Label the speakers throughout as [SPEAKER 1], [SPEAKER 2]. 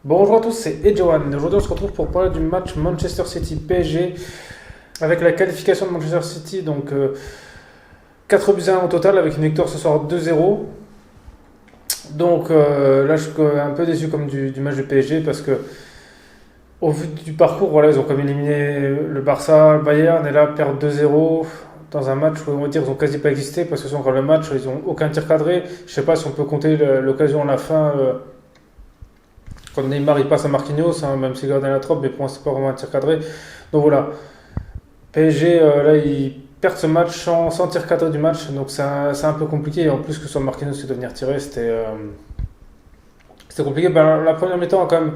[SPEAKER 1] Bonjour à tous, c'est Edjohan. Aujourd'hui, on se retrouve pour parler du match Manchester City-PSG avec la qualification de Manchester City. Donc, 4 buts à 1 au total avec une victoire ce soir 2-0. Donc, là, je suis un peu déçu comme du match du PSG parce que, au vu du parcours, voilà, ils ont comme éliminé le Barça, le Bayern, et là, perdre 2-0 dans un match où on va dire ils ont quasi pas existé parce que sur encore le match, ils ont aucun tir cadré. Je sais pas si on peut compter l'occasion à la fin. Quand Neymar il passe à Marquinhos, hein, même s'il garde la trappe, mais pour moi c'est pas vraiment un tir cadré. Donc voilà, PSG là il perd ce match sans tir cadré du match, donc c'est un peu compliqué. Et en plus que ce soit Marquinhos qui doit venir tirer, c'était compliqué. Ben, la première mi-temps a quand même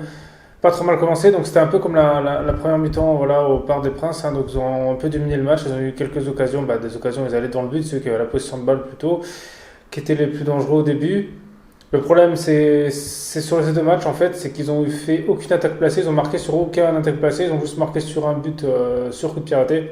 [SPEAKER 1] pas trop mal commencé, donc c'était un peu comme la première mi-temps voilà, au Parc des Princes. Hein, donc ils ont un peu dominé le match, ils ont eu quelques occasions, des occasions ils allaient dans le but, ceux qui avaient la position de balle plutôt, qui étaient les plus dangereux au début. Le problème, c'est sur ces deux matchs, en fait, c'est qu'ils ont fait aucune attaque placée, ils ont marqué sur aucun attaque placée, ils ont juste marqué sur un but sur coup de pied arrêté.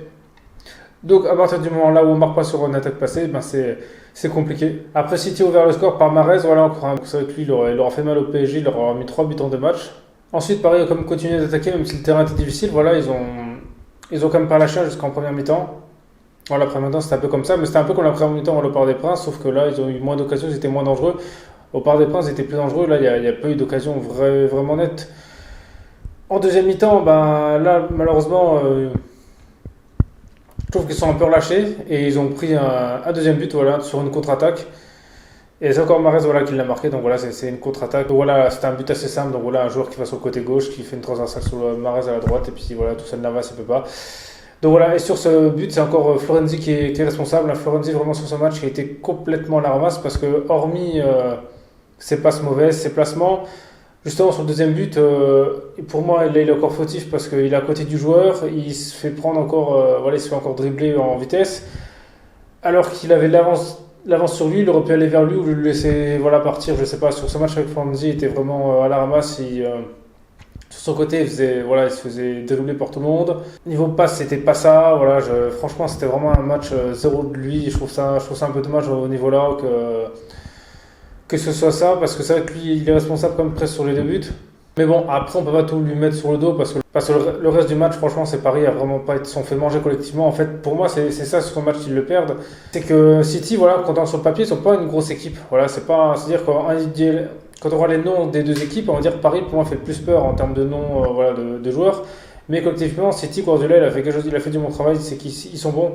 [SPEAKER 1] Donc, à partir du moment là où on marque pas sur une attaque placée, ben c'est compliqué. Après, City a ouvert le score par Mahrez, voilà, encore un coup avec lui, il aura fait mal au PSG, il aura mis 3 buts en 2 matchs. Ensuite, pareil, comme continuer d'attaquer, même si le terrain était difficile, voilà, ils ont quand même pas lâché jusqu'en première mi-temps. Voilà, la première mi-temps, c'était un peu comme ça, mais c'était un peu comme la première mi-temps au Parc des Princes, sauf que là, ils ont eu moins d'occasions, ils étaient moins dangereux. Au Parc des Princes, ils étaient plus dangereux. Là, il n'y a pas eu d'occasion vraiment nette. En deuxième mi-temps, ben, là, malheureusement, je trouve qu'ils sont un peu relâchés et ils ont pris un deuxième but voilà, sur une contre-attaque. Et c'est encore Mahrez voilà, qui l'a marqué, donc voilà, c'est une contre-attaque. Donc voilà, c'était un but assez simple. Donc voilà, un joueur qui va sur le côté gauche, qui fait une transversale sur le Mahrez à la droite, et puis voilà, tout ça de Navas, il peut pas. Donc voilà, et sur ce but, c'est encore Florenzi qui est responsable. Florenzi, vraiment, sur ce match, qui a été complètement à la ramasse parce que, hormis ses passes mauvaises, ses placements, justement, sur le deuxième but, pour moi, là, il est encore fautif parce qu'il est à côté du joueur, il se fait prendre encore, voilà, il se fait encore dribbler en vitesse, alors qu'il avait l'avance sur lui, il aurait pu aller vers lui ou le laisser voilà, partir. Je sais pas, sur ce match avec Florenzi, il était vraiment à la ramasse. Sur son côté, voilà, il se faisait dribbler par tout le monde. Niveau passe, c'était pas ça. Voilà, franchement, c'était vraiment un match zéro de lui. Je trouve ça un peu dommage au niveau là que ce soit ça, parce que c'est vrai que lui, il est responsable comme presque sur les deux buts. Mais bon, après, on peut pas tout lui mettre sur le dos parce que le reste du match, franchement, c'est Paris a vraiment pas été sont fait manger collectivement. En fait, pour moi, c'est ça sur son match qu'ils le perdent. C'est que City, voilà, quand on est sur le papier, ils sont pas une grosse équipe. Voilà, c'est-à-dire quand on aura les noms des deux équipes, on va dire que Paris, pour moi, fait le plus peur en termes de noms voilà, de joueurs. Mais collectivement, City, Guardiola, il a fait quelque chose, il a fait du bon travail, c'est qu'ils sont bons.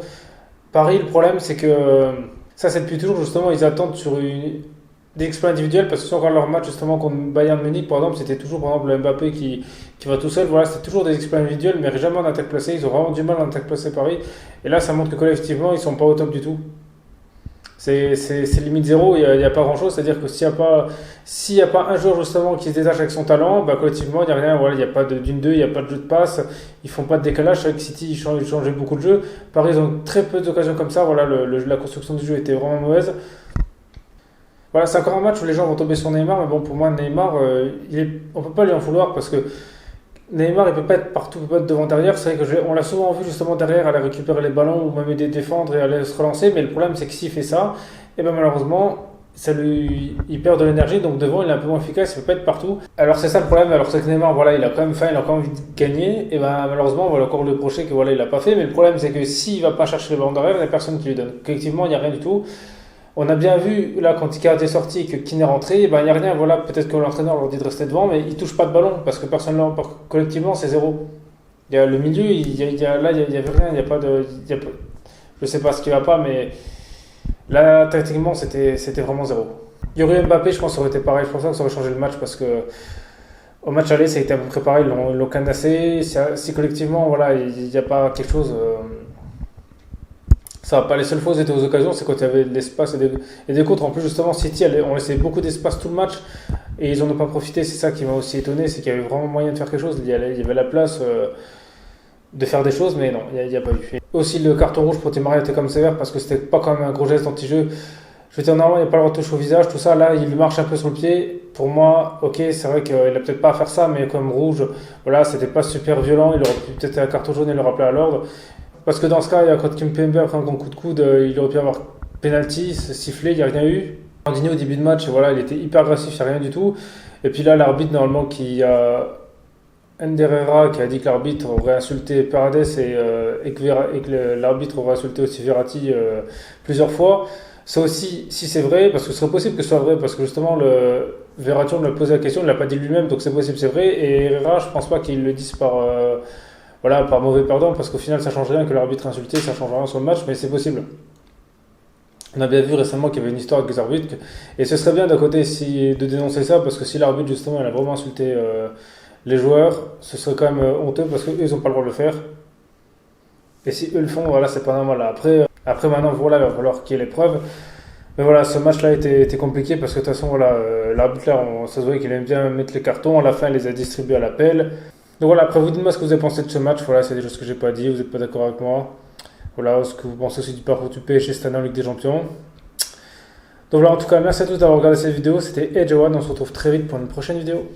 [SPEAKER 1] Paris, le problème, c'est que ça, c'est depuis toujours, justement, ils attendent sur des exploits individuels parce que si on regarde leur match justement contre Bayern Munich par exemple, c'était toujours par exemple Mbappé qui va tout seul, voilà, c'était toujours des exploits individuels mais jamais en attaque placée, ils ont vraiment du mal en attaque placée Paris et là ça montre que collectivement ils sont pas au top du tout. C'est limite zéro, il n'y a pas grand chose, c'est à dire que s'il y a pas un joueur justement qui se détache avec son talent, bah, collectivement il n'y a rien, voilà, il n'y a pas d'une deux, il n'y a pas de jeu de passe, ils font pas de décalage, avec City ils changeaient beaucoup de jeux, Paris ils ont très peu d'occasions comme ça, voilà, la construction du jeu était vraiment mauvaise. Voilà, c'est encore un match où les gens vont tomber sur Neymar, mais bon, pour moi, Neymar, on peut pas lui en vouloir parce que Neymar, il peut pas être partout, il peut pas être devant derrière. C'est vrai on l'a souvent vu justement derrière aller récupérer les ballons ou même aider défendre et aller se relancer, mais le problème, c'est que s'il fait ça, et ben malheureusement, il perd de l'énergie, donc devant, il est un peu moins efficace, il peut pas être partout. Alors c'est ça le problème, alors c'est que Neymar, voilà, il a quand même faim, il a quand même envie de gagner, et ben malheureusement, on va encore lui reprocher que voilà, il a pas fait, mais le problème, c'est que s'il va pas chercher les ballons derrière, il n'y a personne qui lui donne. Collectivement, il n'y a rien du tout. On a bien vu, là, quand Icardi est sorti et que Keane est rentré, ben, il n'y a rien. Voilà, peut-être que l'entraîneur leur dit de rester devant, mais il ne touche pas de ballon parce que personne ne collectivement, c'est zéro. Il y a le milieu, là, il n'y avait rien. Il y a pas de. Je ne sais pas ce qui ne va pas, mais là, tactiquement, c'était vraiment zéro. Il y aurait eu Mbappé, je pense que ça aurait été pareil. Je pense que ça aurait changé le match parce que au match aller, ça a été à peu près pareil. Ils l'ont canassé. Si collectivement, voilà, il n'y a pas quelque chose. Ça va pas, les seules fois où ils étaient aux occasions, c'est quand il y avait de l'espace et des contres. En plus, justement, City, on laissait beaucoup d'espace tout le match et ils n'en ont pas profité. C'est ça qui m'a aussi étonné, c'est qu'il y avait vraiment moyen de faire quelque chose. Il y avait la place de faire des choses, mais non, il n'y a pas eu. Aussi, le carton rouge pour Di Maria était comme sévère parce que c'était pas quand même un gros geste anti-jeu. Je veux dire, normalement, il n'y a pas le droit de toucher au visage, tout ça. Là, il lui marche un peu sur le pied. Pour moi, ok, c'est vrai qu'il n'a peut-être pas à faire ça, mais comme rouge, voilà, c'était pas super violent. Il aurait pu peut-être un carton jaune et le rappeler à l'ordre. Parce que dans ce cas, quand Kimpembe a pris un grand coup de coude, il aurait pu avoir penalty, sifflé, il n'y a rien eu. Andinho au début de match, voilà, il était hyper agressif, il n'y a rien du tout. Et puis là, l'arbitre, normalement, qui a Enderera qui a dit que l'arbitre aurait insulté Paredes et que l'arbitre aurait insulté aussi Verratti plusieurs fois. Ça aussi, si c'est vrai, parce que ce serait possible que ce soit vrai, parce que justement, Verratti, on lui a posé la question, il ne l'a pas dit lui-même, donc c'est possible, c'est vrai. Et Herrera, je pense pas qu'il le dise voilà, par mauvais pardon, parce qu'au final, ça change rien que l'arbitre insulté, ça change rien sur le match, mais c'est possible. On a bien vu récemment qu'il y avait une histoire avec les arbitres, et ce serait bien d'un côté de dénoncer ça, parce que si l'arbitre, justement, il a vraiment insulté les joueurs, ce serait quand même honteux, parce qu'eux, ils n'ont pas le droit de le faire. Et si eux le font, voilà, c'est pas normal. Après maintenant, voilà, il va falloir qu'il y ait les preuves. Mais voilà, ce match-là était compliqué parce que de toute façon, voilà, l'arbitre là, ça se voyait qu'il aime bien mettre les cartons. À la fin, il les a distribués à l'appel. Donc voilà, après, vous dites-moi ce que vous avez pensé de ce match. Voilà, c'est des choses que j'ai pas dit, vous n'êtes pas d'accord avec moi. Voilà, ce que vous pensez aussi du parcours du PSG cette année en Ligue des Champions. Donc voilà, en tout cas, merci à tous d'avoir regardé cette vidéo. C'était Edge One. On se retrouve très vite pour une prochaine vidéo.